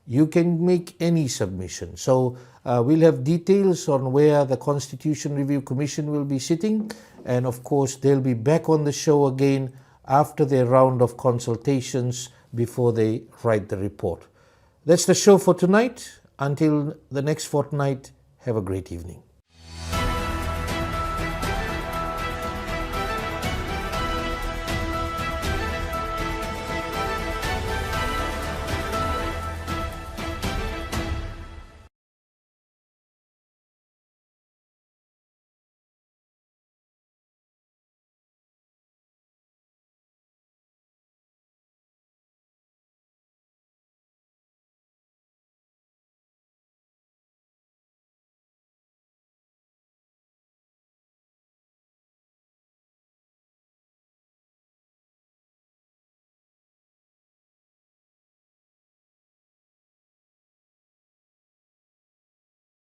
S1: you can make any submission. So we'll have details on where the Constitution Review Commission will be sitting, and of course they'll be back on the show again after their round of consultations before they write the report. That's the show for tonight. Until the next fortnight, have a great evening.